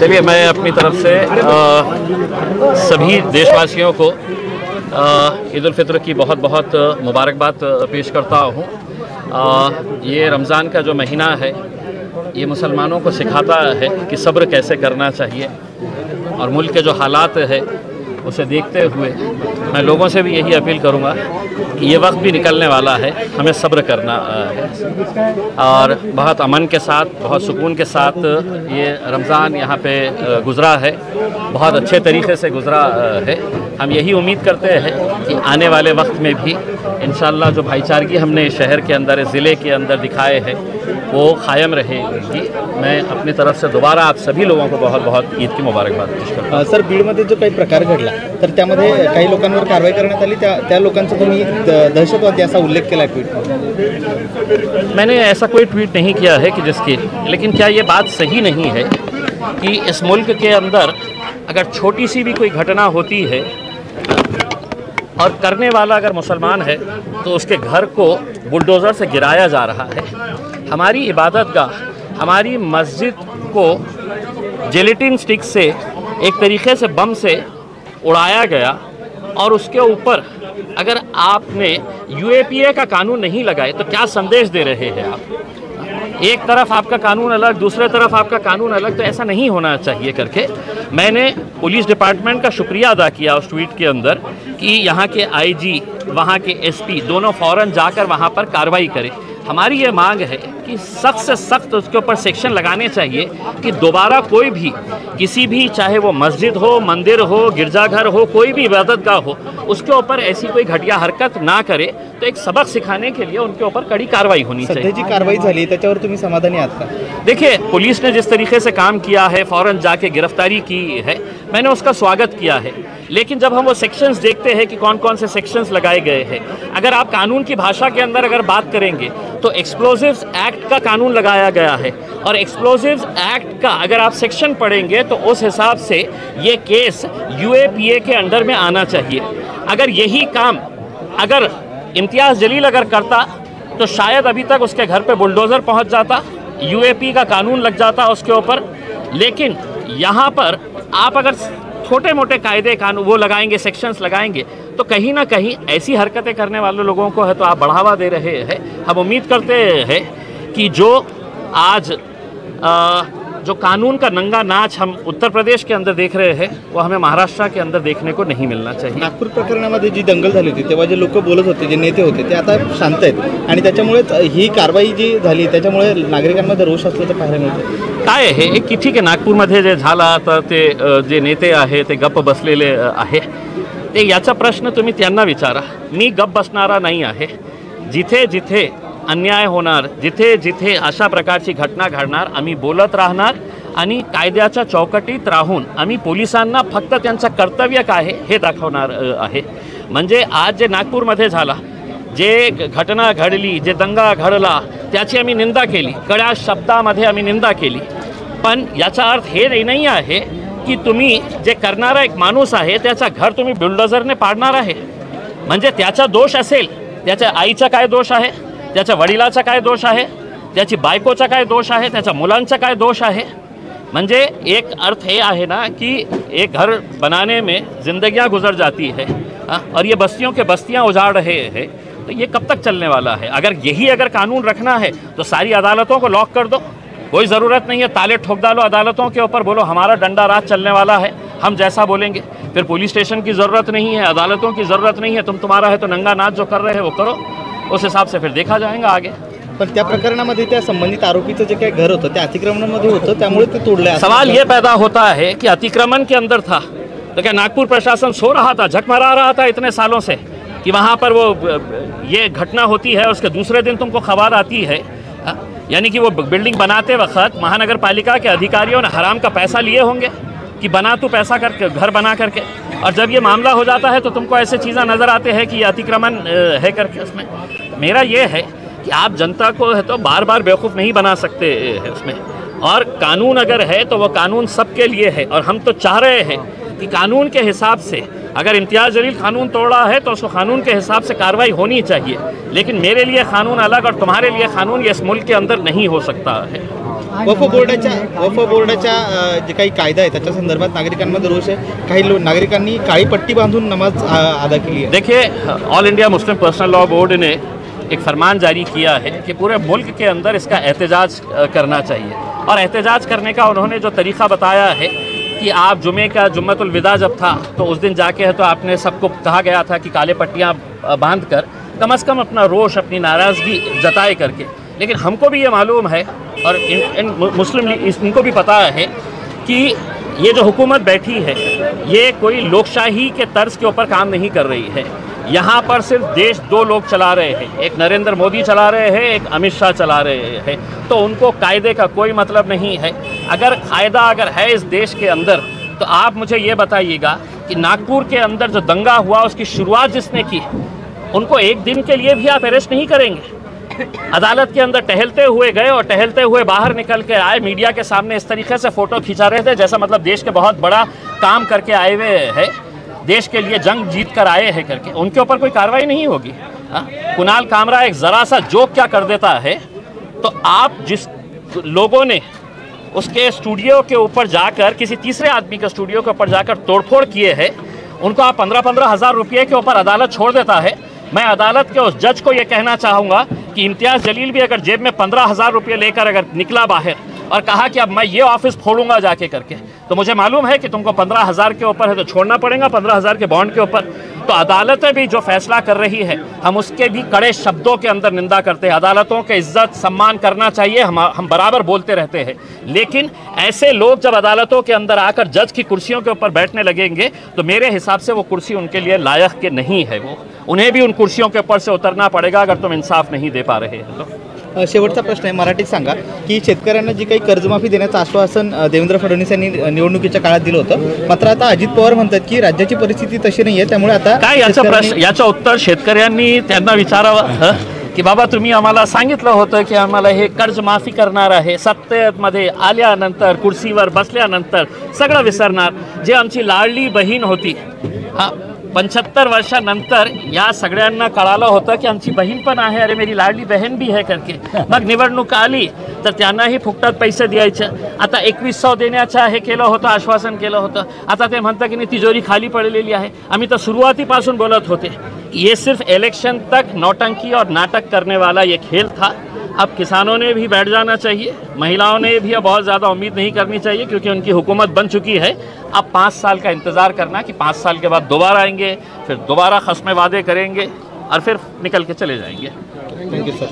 चलिए, मैं अपनी तरफ से सभी देशवासियों को ईद उल फित्र की बहुत बहुत मुबारकबाद पेश करता हूँ। ये रमज़ान का जो महीना है ये मुसलमानों को सिखाता है कि सब्र कैसे करना चाहिए, और मुल्क के जो हालात है उसे देखते हुए मैं लोगों से भी यही अपील करूँगा कि ये वक्त भी निकलने वाला है, हमें सब्र करना है और बहुत अमन के साथ, बहुत सुकून के साथ ये रमज़ान यहाँ पे गुज़रा है, बहुत अच्छे तरीके से गुज़रा है। हम यही उम्मीद करते हैं कि आने वाले वक्त में भी इंशाअल्लाह जो भाईचारगी हमने शहर के अंदर, ज़िले के अंदर दिखाए हैं वो कायम रहेगी। मैं अपनी तरफ से दोबारा आप सभी लोगों को बहुत बहुत ईद की मुबारकबाद पेश करता हूँ। सर, बीडमध्ये जो काही प्रकार घडला तर त्यामध्ये काही लोकांवर कारवाई करण्यात आली, त्या लोकांचा तुम्ही दहशतवादी असा उल्लेख केला ट्वीट? मैंने ऐसा कोई ट्वीट नहीं किया है कि जिसकी, लेकिन क्या ये बात सही नहीं है कि इस मुल्क के अंदर अगर छोटी सी भी कोई घटना होती है और करने वाला अगर मुसलमान है तो उसके घर को बुलडोज़र से गिराया जा रहा है। हमारी इबादतगाह, हमारी मस्जिद को जेलेटिन स्टिक से एक तरीके से बम से उड़ाया गया, और उसके ऊपर अगर आपने यूएपीए का कानून नहीं लगाए तो क्या संदेश दे रहे हैं आप? एक तरफ आपका कानून अलग, दूसरे तरफ आपका कानून अलग, तो ऐसा नहीं होना चाहिए करके मैंने पुलिस डिपार्टमेंट का शुक्रिया अदा किया उस ट्वीट के अंदर कि यहाँ के आईजी, वहाँ के एसपी दोनों फ़ौरन जाकर वहाँ पर कार्रवाई करें। हमारी ये मांग है कि सख्त से सख्त उसके ऊपर सेक्शन लगाने चाहिए कि दोबारा कोई भी किसी भी, चाहे वो मस्जिद हो, मंदिर हो, गिरजाघर हो, कोई भी इबादतगाह हो, उसके ऊपर ऐसी कोई घटिया हरकत ना करे। तो एक सबक सिखाने के लिए उनके ऊपर कड़ी कार्रवाई होनी चाहिए। सध्या जी कारवाई झाली त्याच्यावर तुम्ही समाधानी आहात का? देखिए, पुलिस ने जिस तरीके से काम किया है, फ़ौरन जाके गिरफ्तारी की है, मैंने उसका स्वागत किया है। लेकिन जब हम वो सेक्शंस देखते हैं कि कौन कौन से सेक्शंस लगाए गए हैं, अगर आप कानून की भाषा के अंदर अगर बात करेंगे तो एक्सप्लोजिव्स एक्ट का कानून लगाया गया है, और एक्सप्लोजिव्स एक्ट का अगर आप सेक्शन पढ़ेंगे तो उस हिसाब से ये केस यूएपीए के अंडर में आना चाहिए। अगर यही काम अगर इम्तियाज़ जलील अगर करता तो शायद अभी तक उसके घर पे बुलडोज़र पहुंच जाता, यूएपी का कानून लग जाता उसके ऊपर। लेकिन यहाँ पर आप अगर छोटे मोटे कायदे कानून वो लगाएंगे, सेक्शंस लगाएंगे, तो कहीं ना कहीं ऐसी हरकतें करने वाले लोगों को है तो आप बढ़ावा दे रहे हैं। हम उम्मीद करते हैं कि जो आज जो कानून का नंगा नाच हम उत्तर प्रदेश के अंदर देख रहे हैं वो हमें महाराष्ट्र के अंदर देखने को नहीं मिलना चाहिए। नागपूर प्रकरणामध्ये जी दंगल झाली होती तेव्हा जे लोक बोलत होते, जे नेते होते, ते आता शांत आहेत आणि त्याच्यामुळे ही कारवाई जी झाली त्याच्यामुळे नागरिकांमध्ये रोष असल्याचं पाहायला मिळतं। काय आहे की ठीक आहे, नागपूरमध्ये जे झाला तर ते जे नेते आहे ते गप्प बसलेले आहे, ते याचा प्रश्न तुम्ही त्यांना विचारा। मी गप्प बसणारा नाही आहे। जिथे जिथे अन्याय होणार, जिथे जिथे अशा प्रकारची घटना घडणार, आम्ही बोलत राहणार आणि कायद्याच्या चौकटीत राहून आम्ही पोलिसांना फक्त त्यांचं कर्तव्य काय आहे हे दाखवणार आहे। म्हणजे आज जे नागपूरमध्ये झाला, जे घटना घडली, जे दंगा घडला, त्याची आम्ही निंदा केली, कड्या शब्दामध्ये आम्ही निंदा केली। पण याचा अर्थ हे नाही आहे की तुम्ही जे करणारा एक माणूस आहे त्याचा घर तुम्ही बुलडोझरने पाडणार आहे। म्हणजे त्याचा दोष असेल, त्याच्या आईचा काय दोष आहे, त्याच्या वडिलाचा काय दोष आहे, त्याची बायकोचा काय दोष आहे, त्याच्या मुलांचा काय दोष आहे। म्हणजे एक अर्थ ये आहे ना कि एक घर बनाने में जिंदगियां गुजर जाती है और ये बस्तियों के बस्तियां उजाड़ रहे हैं, तो ये कब तक चलने वाला है? अगर कानून रखना है तो सारी अदालतों को लॉक कर दो, कोई ज़रूरत नहीं है ताले ठोक डालो अदालतों के ऊपर, बोलो हमारा डंडा राज चलने वाला है, हम जैसा बोलेंगे। फिर पुलिस स्टेशन की ज़रूरत नहीं है, अदालतों की ज़रूरत नहीं है, तुम्हारा है तो नंगा नाच जो कर रहे हैं वो करो, उस हिसाब से फिर देखा जाएगा आगे। पण त्या प्रकरणामध्ये त्या संबंधित आरोपीचं जे काही घर होतं ते अतिक्रमणामध्ये होतं, त्यामुळे ते तोडले। सवाल ये पैदा होता है कि अतिक्रमण के अंदर था तो क्या नागपुर प्रशासन सो रहा था, झकमरा रहा था इतने सालों से कि वहाँ पर वो ये घटना होती है, उसके दूसरे दिन तुमको खबर आती है? यानी कि वो बिल्डिंग बनाते वक्त महानगर पालिका के अधिकारियों ने हराम का पैसा लिए होंगे कि बना तू पैसा करके घर बना करके, और जब ये मामला हो जाता है तो तुमको ऐसे चीज़ें नज़र आते हैं कि ये अतिक्रमण है करके। उसमें मेरा ये है कि आप जनता को है तो बार बार बेवकूफ़ नहीं बना सकते हैं उसमें, और कानून अगर है तो वो कानून सबके लिए है, और हम तो चाह रहे हैं कि कानून के हिसाब से अगर इम्तियाज़ जलील कानून तोड़ा है तो उसको कानून के हिसाब से कार्रवाई होनी चाहिए। लेकिन मेरे लिए कानून अलग और तुम्हारे लिए कानून ये इस मुल्क के अंदर नहीं हो सकता है। वक्फ बोर्डाच्या जे काही कायदा आहे त्याच्या संदर्भात नागरिकांमध्ये रोष आहे. काही नागरिकांनी काळी पट्टी बांधून नमाज अदा केली है. देखिए, all India Muslim personal law board ने एक फरमान जारी किया है कि पूरे मुल्क के अंदर इसका एहतजाज करना चाहिए, और एहतजाज करने का उन्होंने जो तरीक़ा बताया है कि आप जुमे का जुम्मतुल विदा जब था तो उस दिन जाके है तो आपने सबको कहा गया था कि काले पट्टियाँ बांध कर कम से कम अपना रोष, अपनी नाराज़गी जताए करके। लेकिन हमको भी ये मालूम है और मुस्लिम इनको भी पता है कि ये जो हुकूमत बैठी है ये कोई लोकशाही के तर्ज के ऊपर काम नहीं कर रही है। यहाँ पर सिर्फ देश दो लोग चला रहे हैं, एक नरेंद्र मोदी चला रहे हैं, एक अमित शाह चला रहे हैं। तो उनको कायदे का कोई मतलब नहीं है। अगर कायदा अगर है इस देश के अंदर तो आप मुझे ये बताइएगा कि नागपुर के अंदर जो दंगा हुआ उसकी शुरुआत जिसने की उनको एक दिन के लिए भी आप अरेस्ट नहीं करेंगे। अदालत के अंदर टहलते हुए गए और टहलते हुए बाहर निकल के आए, मीडिया के सामने इस तरीके से फ़ोटो खिंचा रहे थे जैसा मतलब देश के बहुत बड़ा काम करके आए हुए हैं, देश के लिए जंग जीत कर आए हैं करके। उनके ऊपर कोई कार्रवाई नहीं होगी। कुणाल कामरा एक ज़रा सा जोक क्या कर देता है तो आप जिस लोगों ने उसके स्टूडियो के ऊपर जाकर किसी तीसरे आदमी के स्टूडियो के ऊपर जाकर तोड़फोड़ किए हैं उनको आप 15-15 हज़ार रुपये के ऊपर अदालत छोड़ देता है। मैं अदालत के उस जज को ये कहना चाहूँगा कि इम्तियाज़ जलील भी अगर जेब में 15,000 रुपये लेकर अगर निकला बाहर और कहा कि अब मैं ये ऑफिस फोड़ूंगा जाके करके, तो मुझे मालूम है कि तुमको 15,000 के ऊपर है तो छोड़ना पड़ेगा, 15,000 के बॉन्ड के ऊपर। तो अदालतें भी जो फैसला कर रही है हम उसके भी कड़े शब्दों के अंदर निंदा करते हैं। अदालतों के इज्जत सम्मान करना चाहिए, हम बराबर बोलते रहते हैं। लेकिन ऐसे लोग जब अदालतों के अंदर आकर जज की कुर्सियों के ऊपर बैठने लगेंगे तो मेरे हिसाब से वो कुर्सी उनके लिए लायक के नहीं है। वो उन्हें भी उन कुर्सियों के ऊपर से उतरना पड़ेगा अगर तुम इंसाफ नहीं दे पा रहे हैं तो। शेवटचा प्रश्न आहे, मराठीत सांगा की शेतकऱ्यांना जी काही कर्जमाफी देण्याचं आश्वासन देवेंद्र फडणवीस यांनी निवडणुकीच्या काळात दिलं होतं, मात्र आता अजित पवार म्हणतात की राज्याची परिस्थिती तशी नाही आहे, त्यामुळे आता काय याचं उत्तर शेतकऱ्यांनी त्यांना विचारावं की बाबा तुम्ही आम्हाला सांगितलं होतं की आम्हाला हे कर्जमाफी करणार आहे, सत्तेमध्ये आल्यानंतर कुर्सीवर बसल्यानंतर सगळं विसरणार। जे आमची लाडली बहीण होती 75 वर्षानंतर या सगळ्यांना कळालं होतं की आमची बहीण पण आहे, अरे मेरी लाडली बहन भी है करके। मग निवडणूक आली तर त्यांनाही फुकटात पैसे द्यायचे। आता 2100 देण्याचं हे केलं होतं, आश्वासन केलं होतं। आता ते म्हणतात की नाही तिजोरी खाली पडलेली आहे। आम्ही तर सुरुवातीपासून बोलत होते ये सिर्फ इलेक्शन तक नौटंकी और नाटक करने वाला ये खेल था। अब किसानों ने भी बैठ जाना चाहिए, महिलाओं ने भी अब बहुत ज़्यादा उम्मीद नहीं करनी चाहिए क्योंकि उनकी हुकूमत बन चुकी है। अब 5 साल का इंतज़ार करना कि 5 साल के बाद दोबारा आएंगे, फिर दोबारा खस्म वादे करेंगे और फिर निकल के चले जाएंगे। Thank you sir.